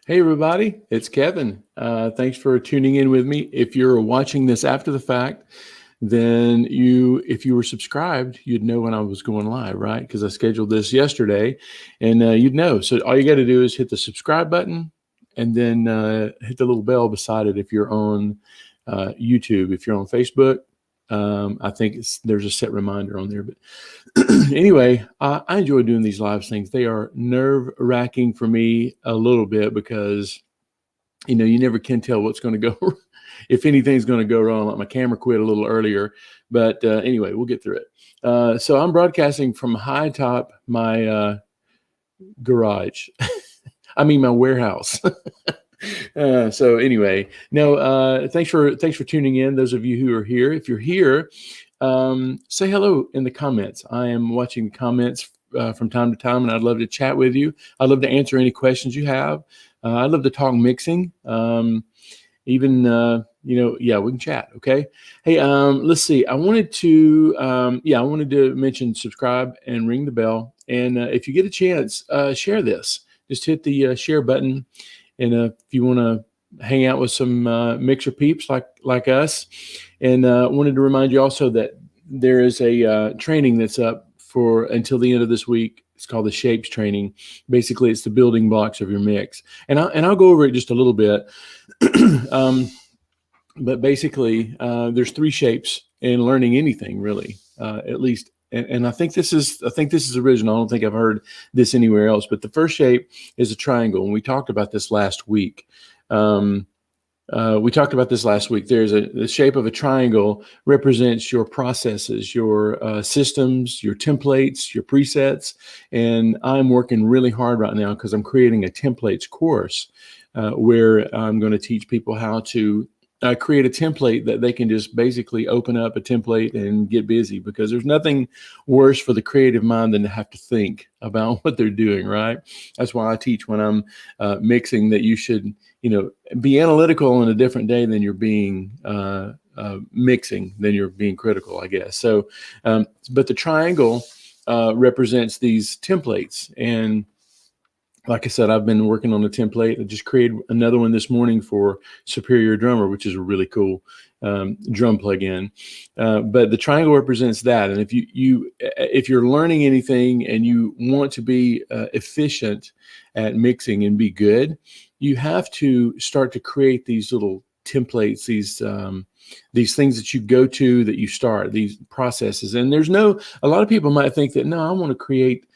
Hey everybody, it's Kevin. Thanks for tuning in with me. If you're watching this after the fact, then if you were subscribed, you'd know when I was going live, right? Because I scheduled this yesterday, and you'd know. So all you got to do is hit the subscribe button, and then hit the little bell beside it if you're on YouTube. If you're on Facebook, I think there's a set reminder on there. But anyway, I enjoy doing these live things. They are nerve wracking for me a little bit because you never can tell what's going to go, if anything's going to go wrong. Like my camera quit a little earlier, but anyway, we'll get through it. So I'm broadcasting from high top my garage. I mean my warehouse. So anyway, no, thanks for tuning in. Those of you who are here, if you're here, say hello in the comments. I am watching the comments from time to time, and I'd love to chat with you. I'd love to answer any questions you have. I'd love to talk mixing. Even yeah, we can chat. Okay. Hey, let's see. I wanted to mention subscribe and ring the bell. And if you get a chance, share this. Just hit the share button. And if you want to hang out with some mixer peeps like us, and wanted to remind you also that there is a training that's up for until the end of this week. It's called the Shapes training. Basically, it's the building blocks of your mix, and I'll go over it just a little bit. But basically, there's 3 shapes in learning anything, really, at least. And I think this is original. I don't think I've heard this anywhere else. But the first shape is a triangle, and we talked about this last week. There's the shape of a triangle represents your processes, your systems, your templates, your presets. And I'm working really hard right now because I'm creating a templates course where I'm going to teach people how to create a template that they can just basically open up a template and get busy, because there's nothing worse for the creative mind than to have to think about what they're doing, right? That's why I teach when I'm mixing that you should, be analytical on a different day than you're being mixing, than you're being critical, I guess. So, but the triangle represents these templates. And like I said, I've been working on a template. I just created another one this morning for Superior Drummer, which is a really cool drum plugin. But the triangle represents that. And if you're learning anything and you want to be efficient at mixing and be good, you have to start to create these little templates, these things that you go to, that you start, these processes. And a lot of people might think that, no, I want to create,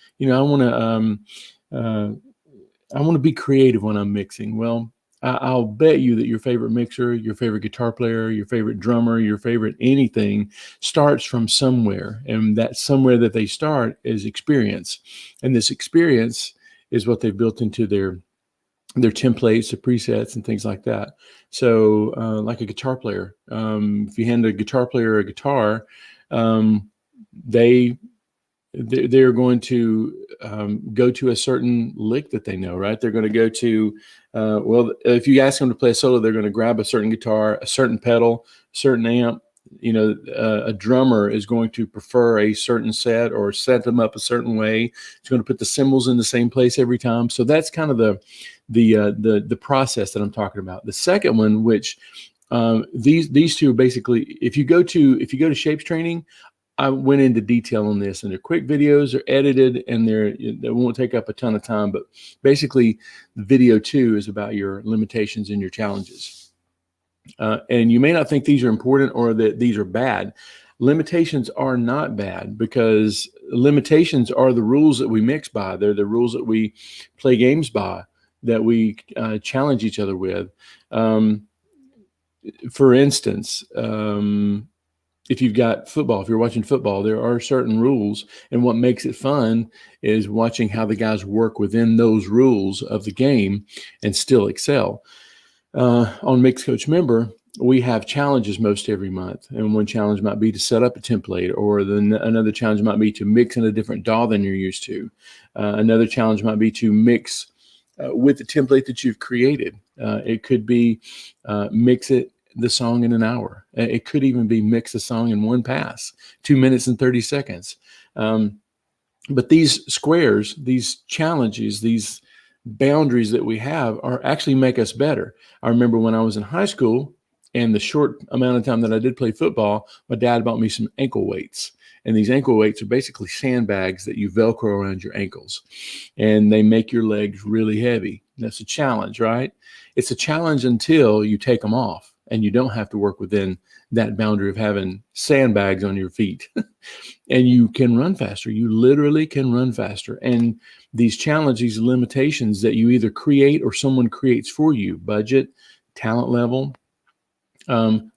I want to be creative when I'm mixing. Well, I'll bet you that your favorite mixer, your favorite guitar player, your favorite drummer, your favorite anything starts from somewhere. And that somewhere that they start is experience. And this experience is what they've built into their templates, the presets, and things like that. So like a guitar player, if you hand a guitar player a guitar, they're going to go to a certain lick that they know, right? They're going to go to, if you ask them to play a solo, they're going to grab a certain guitar, a certain pedal, a certain amp. A drummer is going to prefer a certain set or set them up a certain way. It's going to put the cymbals in the same place every time. So that's kind of the process that I'm talking about. The second one, which these two basically, if you go to Shapes training, I went into detail on this, and they're quick videos, they're edited, and they won't take up a ton of time. But basically, the video 2 is about your limitations and your challenges. And you may not think these are important or that these are bad. Limitations are not bad, because limitations are the rules that we mix by. They're the rules that we play games by, that we challenge each other with. For instance, if you've got football, if you're watching football, there are certain rules. And what makes it fun is watching how the guys work within those rules of the game and still excel. On Mixcoach Member, we have challenges most every month. And one challenge might be to set up a template, or another challenge might be to mix in a different DAW than you're used to. Another challenge might be to mix with the template that you've created. It could be mix the song in an hour. It could even be mix the song in one pass, 2 minutes and 30 seconds. But these squares, these challenges, these boundaries that we have are actually make us better. I remember when I was in high school and the short amount of time that I did play football, my dad bought me some ankle weights. And these ankle weights are basically sandbags that you Velcro around your ankles, and they make your legs really heavy. That's a challenge, right? It's a challenge until you take them off and you don't have to work within that boundary of having sandbags on your feet. And you can run faster. You literally can run faster. And these challenges, these limitations that you either create or someone creates for you, budget, talent level,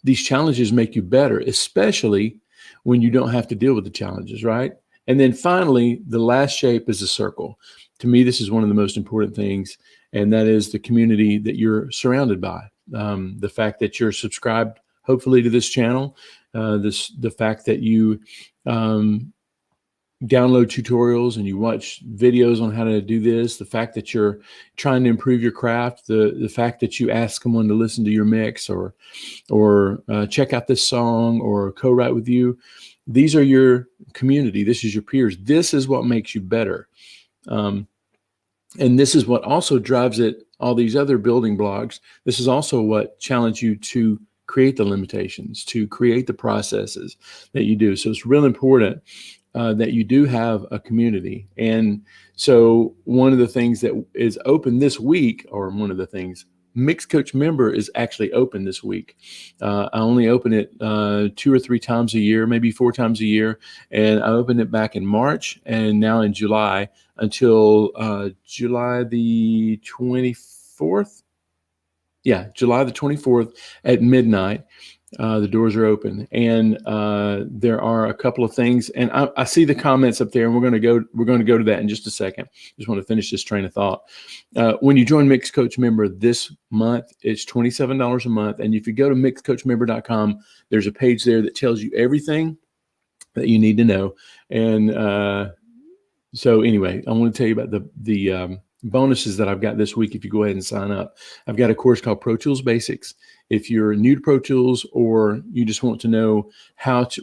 these challenges make you better, especially when you don't have to deal with the challenges, right? And then finally, the last shape is a circle. To me, this is one of the most important things, and that is the community that you're surrounded by. The fact that you're subscribed, hopefully, to this channel, the fact that you download tutorials and you watch videos on how to do this, the fact that you're trying to improve your craft, the fact that you ask someone to listen to your mix or check out this song or co-write with you. These are your community. This is your peers. This is what makes you better. And this is what also drives it, all these other building blocks. This is also what challenge you to create the limitations, to create the processes that you do. So it's real important that you do have a community. And so one of the things that is open this week, or one of the things, Mixcoach member is actually open this week. I only open it 2 or 3 times a year, maybe 4 times a year. And I opened it back in March and now in July until July the 24th. Yeah, July the 24th at midnight. The doors are open, and there are a couple of things. And I see the comments up there, and we're going to go to that in just a second. Just want to finish this train of thought. When you join Mixcoach member this month, it's $27 a month, and if you go to mixcoachmember.com, there's a page there that tells you everything that you need to know. And so anyway, I want to tell you about the bonuses that I've got this week if you go ahead and sign up. I've got a course called Pro Tools Basics. If you're new to Pro Tools or you just want to know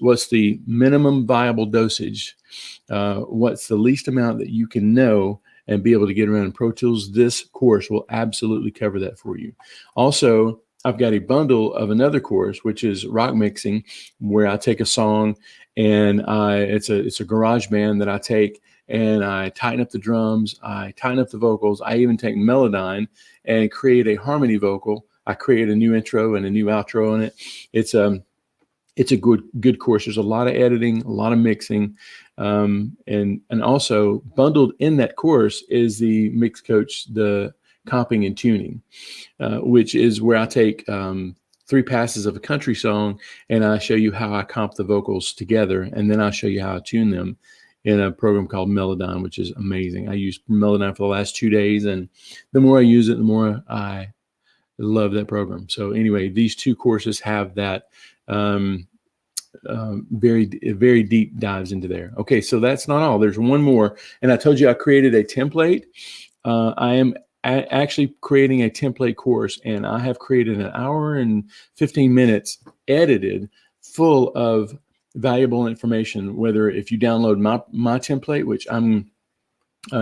what's the minimum viable dosage, what's the least amount that you can know and be able to get around in Pro Tools, this course will absolutely cover that for you. Also, I've got a bundle of another course, which is rock mixing, where I take a song and it's a garage band that I take and I tighten up the drums, I tighten up the vocals, I even take Melodyne and create a harmony vocal. I create a new intro and a new outro in it. It's a good course. There's a lot of editing, a lot of mixing, and also bundled in that course is the Mixcoach, the comping and tuning, which is where I take 3 passes of a country song and I show you how I comp the vocals together, and then I'll show you how I tune them in a program called Melodyne, which is amazing. I used Melodyne for the last 2 days, and the more I use it, the more I love that program. So anyway, these 2 courses have that very deep dives into there. Okay, so that's not all. There's one more, and I told you I created a template. I am actually creating a template course, and I have created an hour and 15 minutes edited full of valuable information. Whether if you download my template, which I'm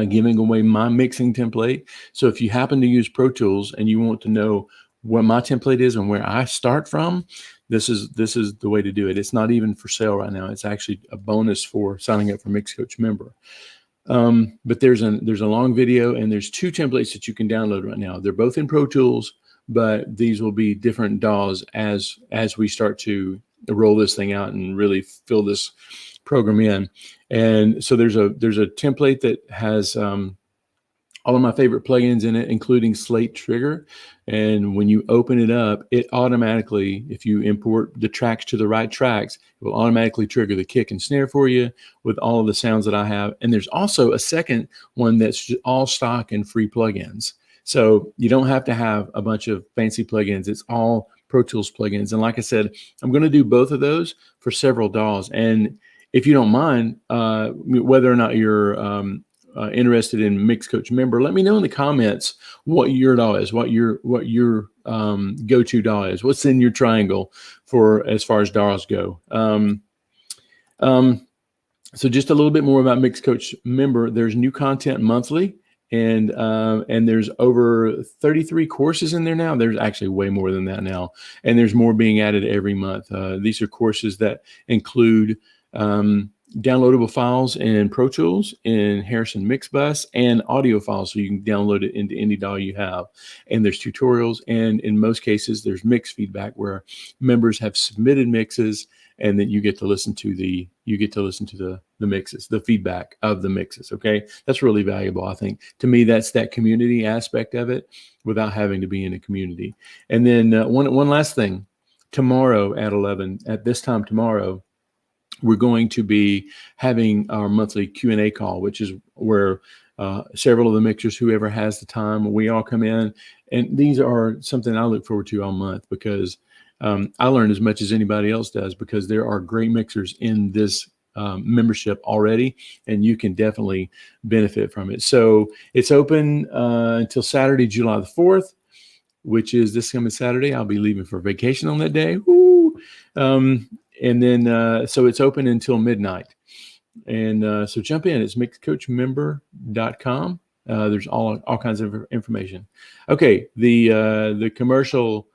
giving away my mixing template. So if you happen to use Pro Tools and you want to know what my template is and where I start from, this is the way to do it. It's not even for sale right now. It's actually a bonus for signing up for Mixcoach member. But there's a long video, and there's 2 templates that you can download right now. They're both in Pro Tools, but these will be different DAWs as we start to roll this thing out and really fill this program in. And so there's a template that has all of my favorite plugins in it, including Slate Trigger. And when you open it up, it automatically, if you import the tracks to the right tracks, it will automatically trigger the kick and snare for you with all of the sounds that I have. And there's also a second one that's all stock and free plugins. So you don't have to have a bunch of fancy plugins. It's all Pro Tools plugins. And like I said, I'm going to do both of those for several DAWs. And if you don't mind, whether or not you're interested in Mixcoach member, let me know in the comments what your DAW is, what your go-to DAW is, what's in your triangle for as far as DAWs go. So just a little bit more about Mixcoach member. There's new content monthly, and there's over 33 courses in there now. There's actually way more than that now, and there's more being added every month. These are courses that include downloadable files in Pro Tools, in Harrison Mixbus, and audio files, so you can download it into any DAW you have. And there's tutorials, and in most cases, there's mix feedback where members have submitted mixes, and then you get to listen to the mixes, the feedback of the mixes. Okay, that's really valuable. I think to me, that's that community aspect of it, without having to be in a community. And then one last thing, tomorrow at this time tomorrow, we're going to be having our monthly Q&A call, which is where several of the mixers, whoever has the time, we all come in. And these are something I look forward to all month, because I learn as much as anybody else does, because there are great mixers in this membership already, and you can definitely benefit from it. So it's open until Saturday, July the 4th, which is this coming Saturday. I'll be leaving for vacation on that day. Woo! And then, so it's open until midnight. And so jump in. It's mixcoachmember.com. There's all kinds of information. Okay, the commercial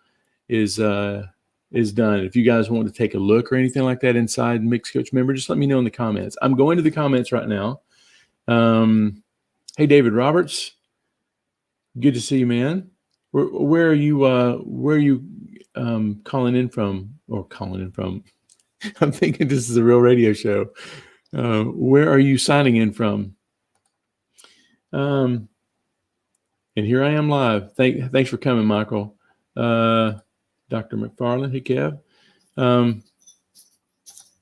is done. If you guys want to take a look or anything like that inside Mixcoach Member, just let me know in the comments. I'm going to the comments right now. Hey, David Roberts, good to see you, man. Where are you? Calling in from? I'm thinking this is a real radio show. Where are you signing in from? And here I am live. Thanks for coming, Michael. Dr. McFarland, hey, Kev.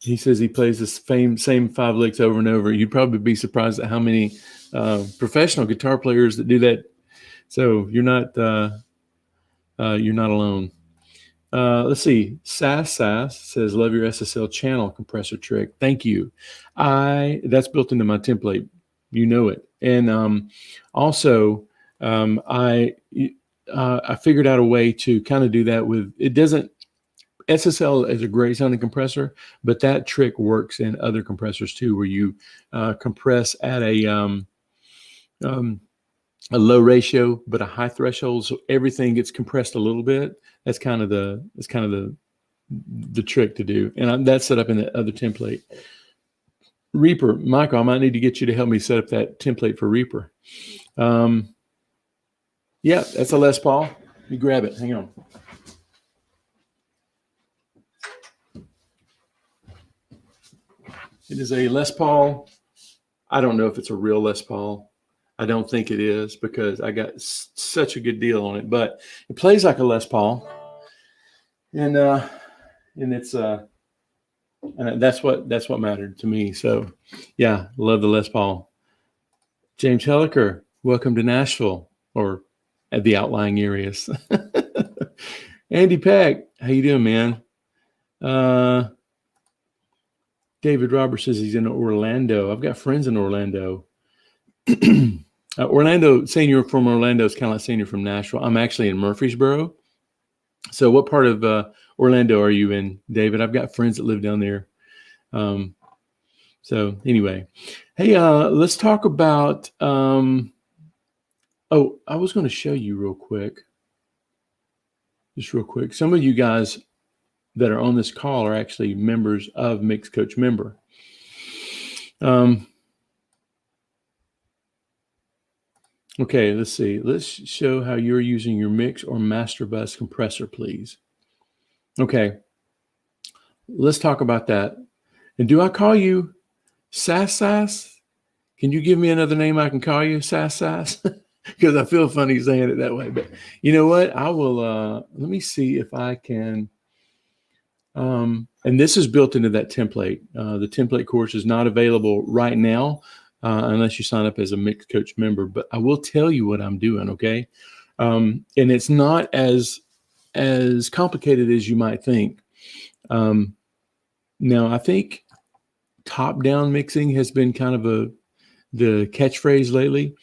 He says he plays the same 5 licks over and over. You'd probably be surprised at how many professional guitar players that do that. So you're not alone. Let's see. Sass says, love your SSL channel compressor trick. Thank you. That's built into my template. You know it. And also, I figured out a way to kind of do that with, it doesn't, SSL is a great sounding compressor, but that trick works in other compressors too, where you compress at a low ratio but a high threshold, so everything gets compressed a little bit. That's kind of the trick to do, and that's set up in the other template. Reaper, Michael, I might need to get you to help me set up that template for Reaper. Yeah, that's a Les Paul. Let me grab it. Hang on. It is a Les Paul. I don't know if it's a real Les Paul. I don't think it is, because I got such a good deal on it, but it plays like a Les Paul, and it's and that's what mattered to me. So yeah, love the Les Paul. James Helliker, welcome to Nashville, or at the outlying areas. Andy Peck, how you doing, man? David Roberts says he's in Orlando. I've got friends in Orlando. Orlando, saying you're from Orlando is kind of like saying you're from Nashville. I'm actually in Murfreesboro. So what part of Orlando are you in, David? I've got friends that live down there. So anyway, hey, let's talk about, I was going to show you real quick. Some of you guys that are on this call are actually members of Mixcoach Member. Okay, let's see. Let's show how you're using your mix or master bus compressor, please. Okay, let's talk about that. And do I call you Sass? Can you give me another name I can call you, Sass? Because I feel funny saying it that way. But you know what? I will, let me see if I can. And this is built into that template. The template course is not available right now, unless you sign up as a Mixcoach member, but I will tell you what I'm doing, okay? And it's not as complicated as you might think. Now, I think top-down mixing has been kind of the catchphrase lately,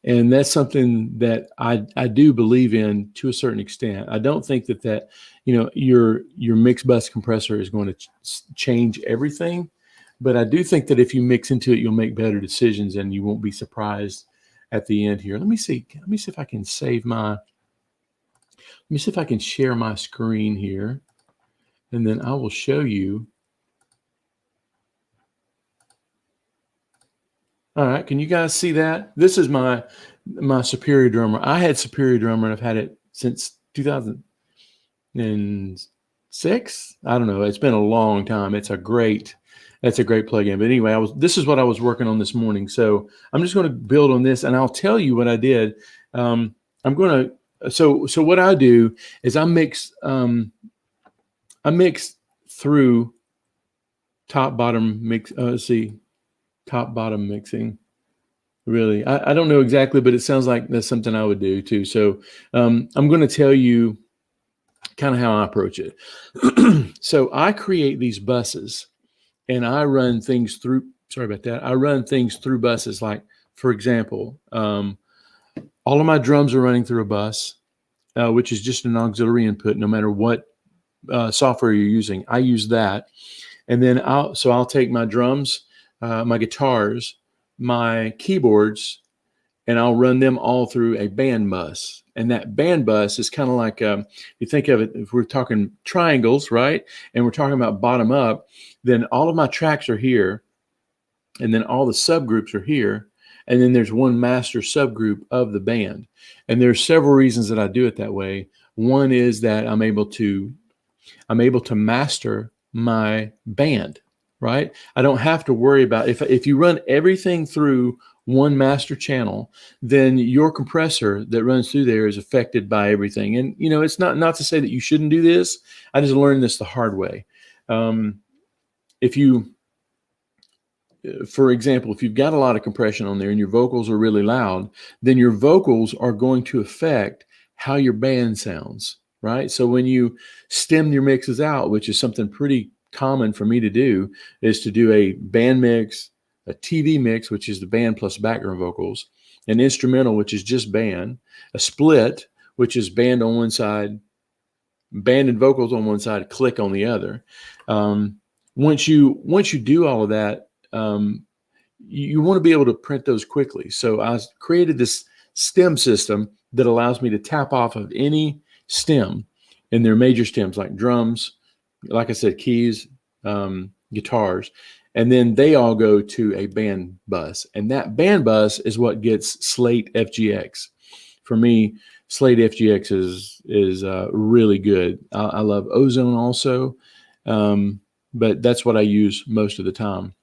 and that's something that I do believe in to a certain extent. I don't think that your mix bus compressor is going to change everything. But I do think that if you mix into it, you'll make better decisions, and you won't be surprised at the end here. Let me see if I can let me see if I can share my screen here, and then I will show you. All right, can you guys see that? This is my Superior drummer. I had Superior drummer, and I've had it since 2006. I don't know. It's been a long time. That's a great plugin. But anyway, this is what I was working on this morning. So I'm just going to build on this, and I'll tell you what I did. I'm going to so what I do is I mix through top bottom mix. Top bottom mixing. Really, I don't know exactly, but it sounds like that's something I would do too. So I'm going to tell you kind of how I approach it. So I create these buses, and I run things through. Sorry about that. I run things through buses. Like, for example, all of my drums are running through a bus, which is just an auxiliary input. No matter what software you're using, I use that. And then I'll take my drums, my guitars, my keyboards, and I'll run them all through a band bus. And that band bus is kind of like, you think of it, if we're talking triangles, right? And we're talking about bottom up, then all of my tracks are here. And then all the subgroups are here. And then there's one master subgroup of the band. And there's several reasons that I do it that way. One is that I'm able to master my band, right? I don't have to worry about if you run everything through one master channel, then your compressor that runs through there is affected by everything. And it's not to say that you shouldn't do this. I just learned this the hard way. For example, if you've got a lot of compression on there and your vocals are really loud, then your vocals are going to affect how your band sounds, right? So when you stem your mixes out, which is something pretty common for me to do, is to do a band mix, a TV mix, which is the band plus background vocals, an instrumental, which is just band, a split, which is band on one side, band and vocals on one side, click on the other. Once you do all of that, you want to be able to print those quickly. So I created this stem system that allows me to tap off of any stem, and their major stems like drums, like I said, keys, guitars, and then they all go to a band bus. And that band bus is what gets Slate FGX. For me, Slate FGX is really good. I love Ozone also, but that's what I use most of the time.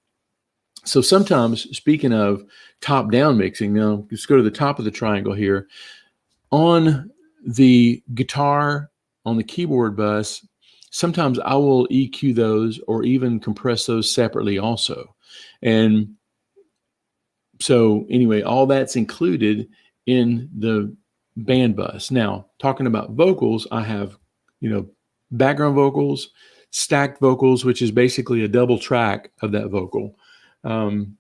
So sometimes, speaking of top-down mixing, now let's go to the top of the triangle here. On the guitar, on the keyboard bus, sometimes I will EQ those or even compress those separately also. And so anyway, all that's included in the band bus. Now, talking about vocals, I have, background vocals, stacked vocals, which is basically a double track of that vocal. And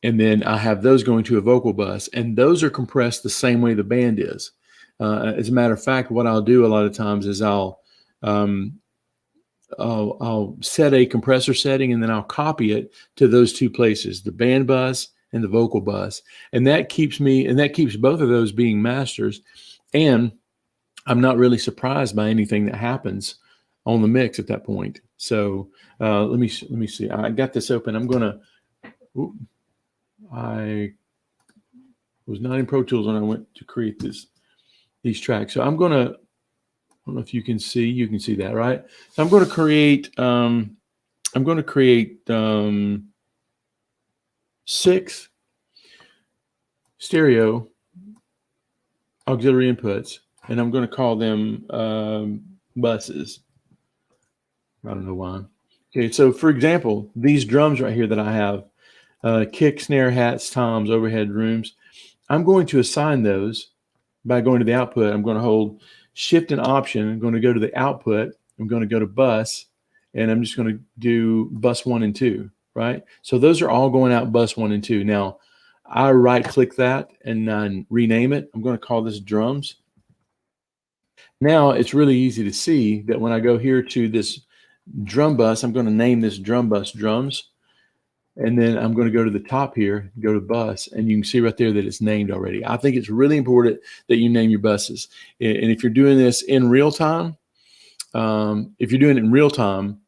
then I have those going to a vocal bus, and those are compressed the same way the band is. As a matter of fact, what I'll do a lot of times is I'll set a compressor setting, and then I'll copy it to those two places, the band bus and the vocal bus. And that keeps both of those being masters. And I'm not really surprised by anything that happens on the mix at that point. So let me see. I got this open. I was not in Pro Tools when I went to create these tracks. So I don't know if you can see that, right? So I'm going to create 6 stereo auxiliary inputs, and I'm going to call them buses. I don't know why. Okay, so for example, these drums right here that I have, kick, snare, hats, toms, overhead rooms, I'm going to assign those by going to the output. I'm going to hold Shift and Option. I'm going to go to the output. I'm going to go to bus, and I'm just going to do bus 1 and 2, right? So those are all going out bus 1 and 2. Now, I right-click that and rename it. I'm going to call this drums. Now, it's really easy to see that when I go here to this drum bus, I'm going to name this drum bus drums. And then I'm going to go to the top here, go to bus, and you can see right there that it's named already. I think it's really important that you name your buses. And if you're doing this in real time, if you're doing it in real time,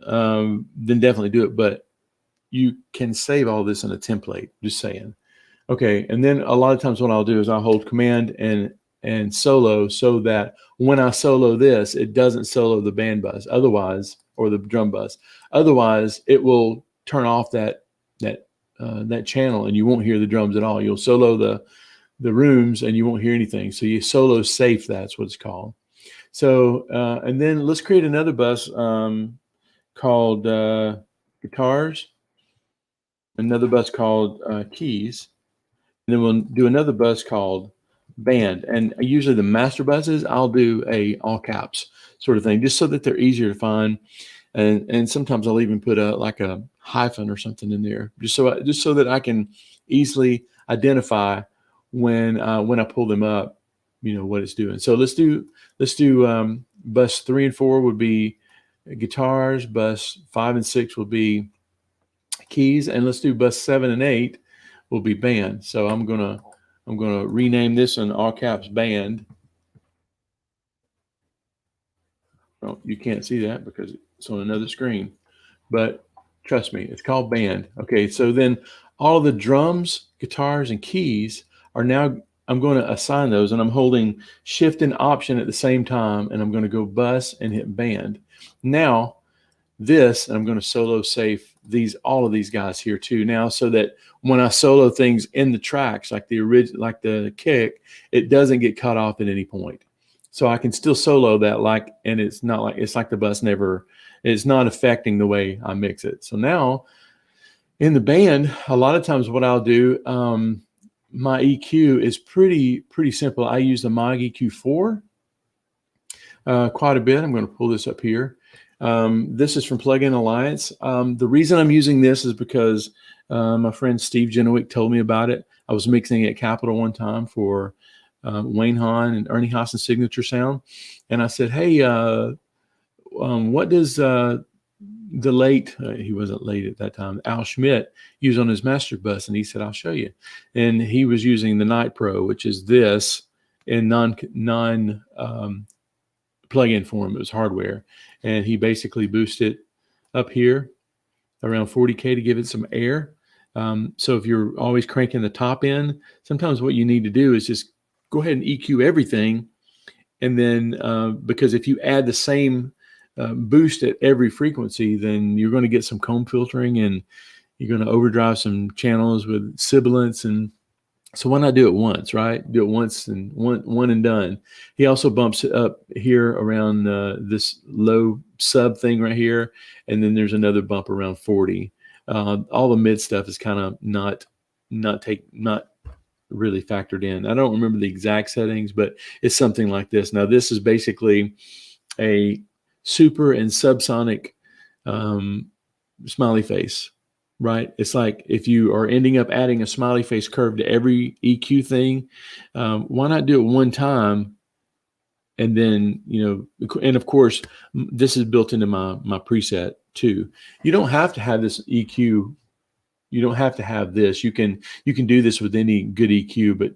then definitely do it. But you can save all this in a template, just saying. Okay, and then a lot of times what I'll do is I'll hold command and solo so that when I solo this, it doesn't solo the band bus. Otherwise, or the drum bus. Otherwise, it will turn off that channel and you won't hear the drums at all. You'll solo the rooms and you won't hear anything. So you solo safe, that's what it's called. So and then let's create another bus called guitars, another bus called keys, and then we'll do another bus called band. And usually the master buses, I'll do a all caps sort of thing, just so that they're easier to find. And sometimes I'll even put like a hyphen or something in there, just so that I can easily identify when I pull them up, what it's doing. So let's do bus 3 and 4 would be guitars, bus 5 and 6 will be keys, and let's do bus 7 and 8 will be band. So I'm gonna rename this in all caps band. Well, you can't see that because it's on another screen, but trust me, it's called band. Okay, so then all of the drums, guitars, and keys are now, I'm going to assign those, and I'm holding shift and option at the same time, and I'm going to go bus and hit band. Now this, and I'm going to solo safe all of these guys here too now, so that when I solo things in the tracks, like the kick, it doesn't get cut off at any point. So I can still solo that, and it's like the bus it's not affecting the way I mix it. So now in the band, a lot of times what I'll do, my EQ is pretty simple. I use the Mag EQ4 quite a bit. I'm going to pull this up here. This is from Plugin Alliance. The reason I'm using this is because my friend Steve Genowick told me about it. I was mixing at Capitol one time for Wayne Hahn and Ernie Haas's Signature Sound. And I said, hey, what does the late, he wasn't late at that time, Al Schmidt use on his master bus? And he said, I'll show you. And he was using the Night Pro, which is this in non plug-in form. It was hardware. And he basically boosted up here around 40K to give it some air. So if you're always cranking the top end, sometimes what you need to do is just go ahead and EQ everything. And then because if you add the same boost at every frequency, then you're going to get some comb filtering and you're going to overdrive some channels with sibilance. And so why not do it once, right? Do it once and one and done. He also bumps it up here around this low sub thing right here. And then there's another bump around 40. All the mid stuff is kind of not really factored in. I don't remember the exact settings, but it's something like this. Now this is basically a super and subsonic smiley face, right? It's like if you are ending up adding a smiley face curve to every EQ thing, why not do it one time? And then, and of course, this is built into my preset too. You don't have to have this EQ. You don't have to have this. You can do this with any good EQ, but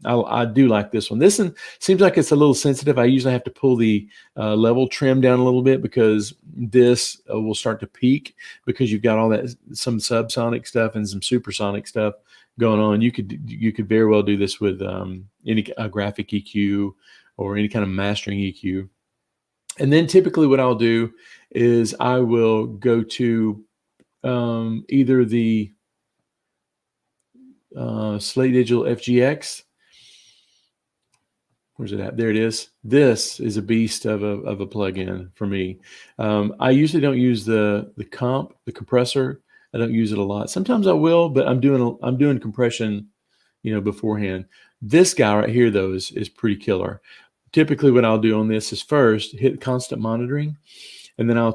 I do like this one. This one seems like it's a little sensitive. I usually have to pull the level trim down a little bit because this will start to peak because you've got all that, some subsonic stuff and some supersonic stuff going on. You could very well do this with any graphic EQ or any kind of mastering EQ. And then typically what I'll do is I will go to either the Slate Digital FGX. Where's it at? There it is. This is a beast of a plugin for me. I usually don't use the compressor. I don't use it a lot. Sometimes I will, but I'm doing compression, beforehand. This guy right here though is pretty killer. Typically what I'll do on this is first hit constant monitoring. And then I'll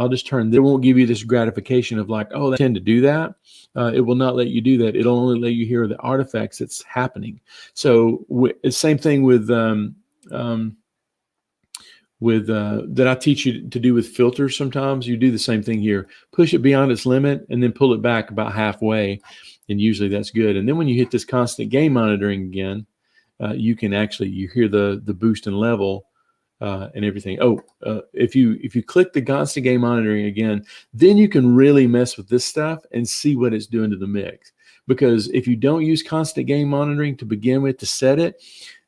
just turn, they won't give you this gratification of like, oh, they tend to do that. It will not let you do that. It'll only let you hear the artifacts that's happening. So it's same thing with that I teach you to do with filters. Sometimes you do the same thing here. Push it beyond its limit and then pull it back about halfway, and usually that's good. And then when you hit this constant gain monitoring again, you can actually you hear the boost and level and everything. If you click the constant gain monitoring again, then you can really mess with this stuff and see what it's doing to the mix. Because if you don't use constant gain monitoring to begin with to set it,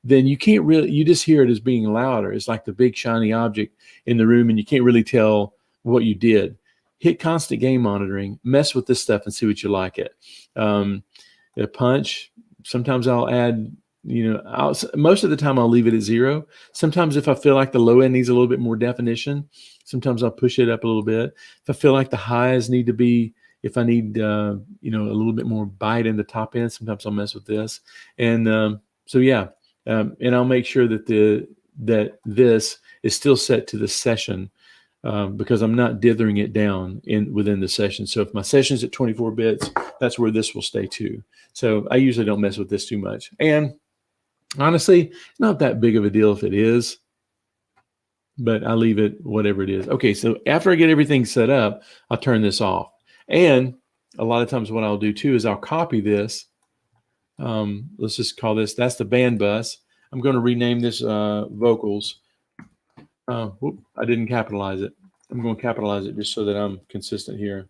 then you can't really, you just hear it as being louder. It's like the big shiny object in the room and you can't really tell what you did. Hit constant gain monitoring, mess with this stuff and see what you like it. A punch, sometimes I'll add, most of the time I'll leave it at 0. Sometimes if I feel like the low end needs a little bit more definition, sometimes I'll push it up a little bit. If I feel like the highs need to be, if I need, a little bit more bite in the top end, sometimes I'll mess with this. And and I'll make sure that this is still set to the session because I'm not dithering it down within the session. So if my session's at 24 bits, that's where this will stay too. So I usually don't mess with this too much. And honestly, it's not that big of a deal if it is, but I leave it whatever it is. Okay, so after I get everything set up, I'll turn this off. And a lot of times what I'll do too is I'll copy this. Let's just call this, that's the band bus. I'm going to rename this vocals. I didn't capitalize it. I'm going to capitalize it just so that I'm consistent here.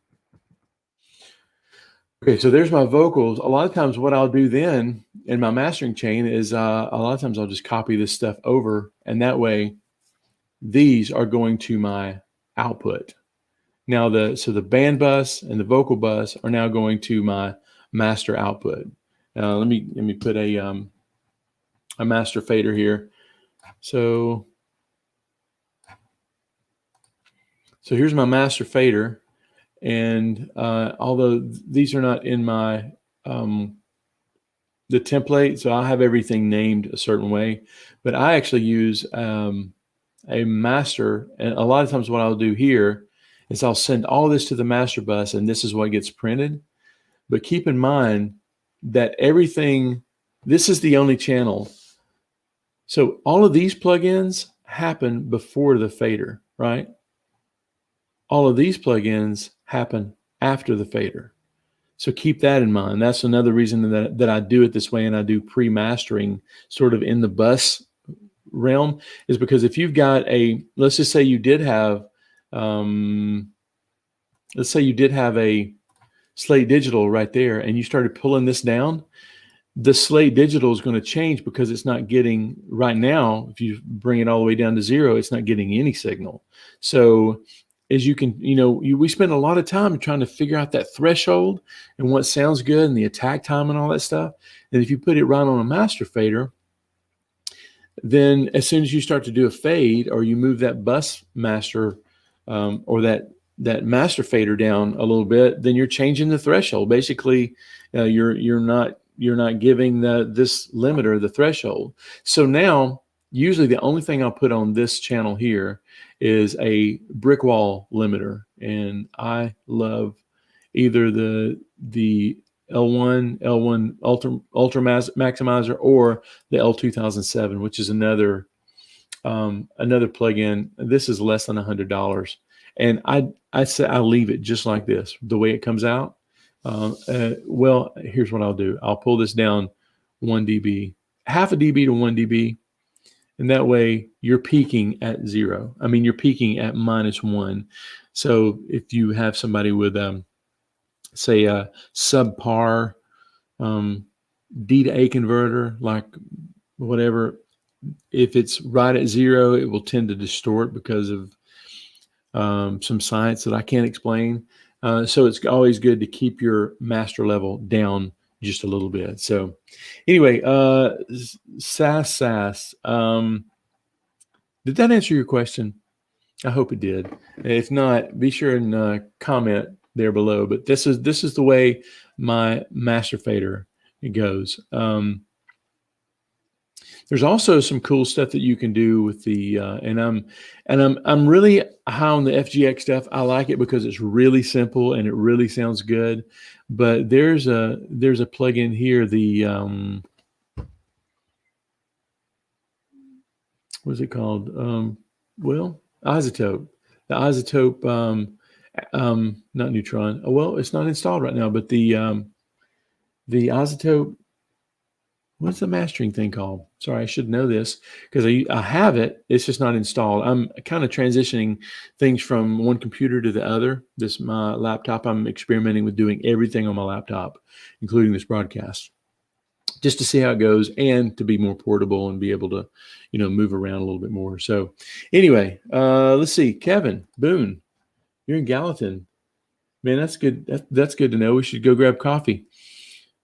Okay, so there's my vocals. A lot of times what I'll do then in my mastering chain is a lot of times I'll just copy this stuff over, and that way these are going to my output. Now the band bus and the vocal bus are now going to my master output. Let me put a master fader here. So here's my master fader, and although these are not in my the template, so I have everything named a certain way, but I actually use a master, and a lot of times what I'll do here is I'll send all this to the master bus, and this is what gets printed. But keep in mind that everything, this is the only channel. So all of these plugins happen before the fader, right? All of these plugins happen after the fader. So keep that in mind. That's another reason that I do it this way, and I do pre-mastering sort of in the bus realm, is because if you've got let's just say you did have, let's say you did have a Slate Digital right there, and you started pulling this down, the Slate Digital is going to change because it's not getting, right now, if you bring it all the way down to 0, it's not getting any signal. So as you can, we spend a lot of time trying to figure out that threshold and what sounds good and the attack time and all that stuff. And if you put it right on a master fader, then as soon as you start to do a fade, or you move that bus master or that master fader down a little bit, then you're changing the threshold. Basically, you're not giving this limiter the threshold. So now, usually the only thing I'll put on this channel here is a brick wall limiter, and I love either the L1 Ultra Maximizer or the L2007, which is another plugin. This is less than $100, and I say I leave it just like this, the way it comes out. Well, here's what I'll do. I'll pull this down 1 dB, half a dB to 1 dB, and that way you're peaking at 0. I mean, you're peaking at -1. So if you have somebody with say a subpar D to A converter, like whatever, if it's right at 0, it will tend to distort because of some science that I can't explain. So it's always good to keep your master level down just a little bit. So anyway, SAS. Did that answer your question? I hope it did. If not, be sure and comment there below. But this is the way my master fader goes. There's also some cool stuff that you can do with the and I'm really high on the FGX stuff. I like it because it's really simple and it really sounds good. But there's a plugin here, the what's it called? well, isotope, the isotope, not neutron. Oh, well, it's not installed right now, but the isotope, what's the mastering thing called? Sorry, I should know this because I have it. It's just not installed. I'm kind of transitioning things from one computer to the other. My laptop, I'm experimenting with doing everything on my laptop, including this broadcast, just to see how it goes and to be more portable and be able to, move around a little bit more. So anyway, let's see. Kevin Boone, you're in Gallatin. Man, that's good. That's good to know. We should go grab coffee.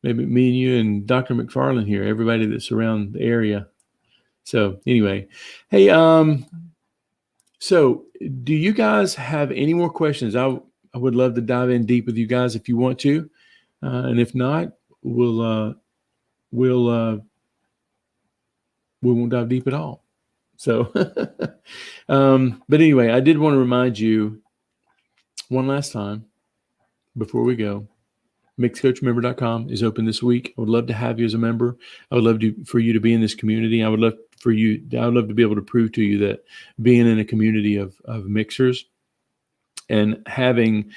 Maybe me and you and Dr. McFarland here, everybody that's around the area. So anyway, hey, so do you guys have any more questions? I would love to dive in deep with you guys if you want to. And if not, we won't dive deep at all. So, but anyway, I did want to remind you one last time before we go. Mixcoachmember.com is open this week. I would love to have you as a member. I would love for you to be in this community. I would love to be able to prove to you that being in a community of mixers and having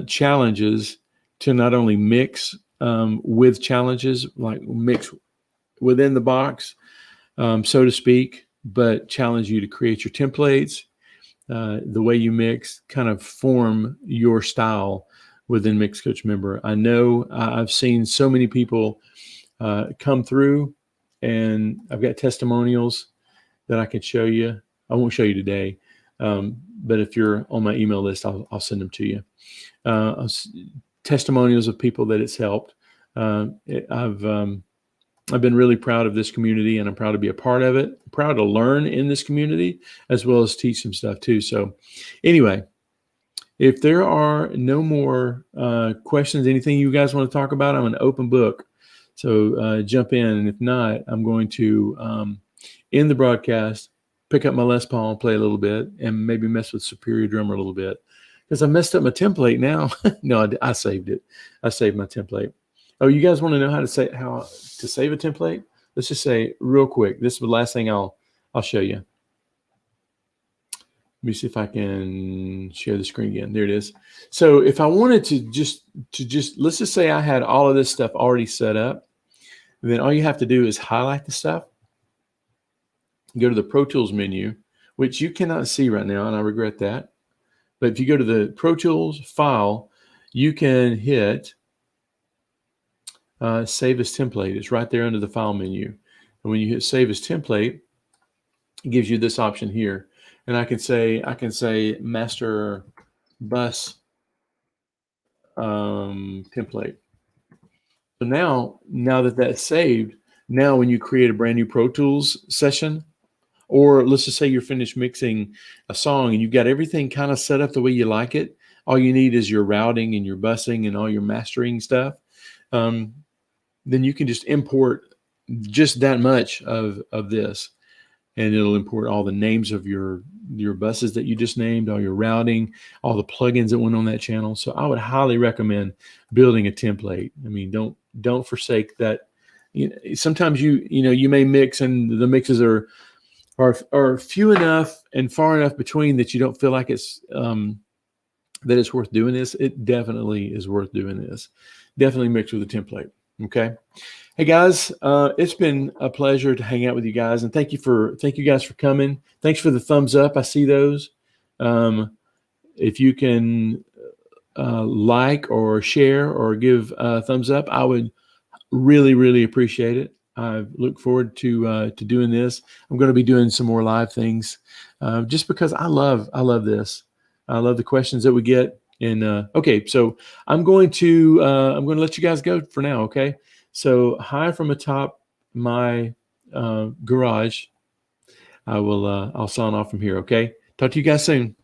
challenges to not only mix with challenges, like mix within the box, so to speak, but challenge you to create your templates, the way you mix, kind of form your style within Mixcoach Member. I know I've seen so many people come through, and I've got testimonials that I can show you. I won't show you today, but if you're on my email list, I'll send them to you. Testimonials of people that it's helped. I've been really proud of this community, and I'm proud to be a part of it. I'm proud to learn in this community as well as teach some stuff too. So anyway, if there are no more questions, anything you guys want to talk about, I'm an open book. So jump in. And if not, I'm going to end the broadcast, pick up my Les Paul, play a little bit, and maybe mess with Superior Drummer a little bit. Because I messed up my template now. No, I saved it. I saved my template. Oh, you guys want to know how to save a template? Let's just say real quick. This is the last thing I'll show you. Let me see if I can share the screen again. There it is. So if I wanted to just let's just say I had all of this stuff already set up, then all you have to do is highlight the stuff, go to the Pro Tools menu, which you cannot see right now, and I regret that. But if you go to the Pro Tools file, you can hit Save as Template. It's right there under the File menu. And when you hit Save as Template, it gives you this option here. And I can say Master Bus template. So now that that's saved, now when you create a brand new Pro Tools session, or let's just say you're finished mixing a song and you've got everything kind of set up the way you like it, all you need is your routing and your busing and all your mastering stuff. Then you can just import just that much of this, and it'll import all the names of your buses that you just named, all your routing, all the plugins that went on that channel. So I would highly recommend building a template. I mean, don't forsake that. Sometimes you may mix and the mixes are few enough and far enough between that you don't feel like it's worth doing this. It definitely is worth doing this. Definitely mix with a template. Okay. Hey guys, it's been a pleasure to hang out with you guys, and thank you guys for coming. Thanks for the thumbs up. I see those. If you can like or share or give a thumbs up, I would really, really appreciate it. I look forward to doing this. I'm going to be doing some more live things, just because I love this. I love the questions that we get. And okay, so I'm going to let you guys go for now. Okay, so hi from atop my garage. I'll sign off from here. Okay, talk to you guys soon.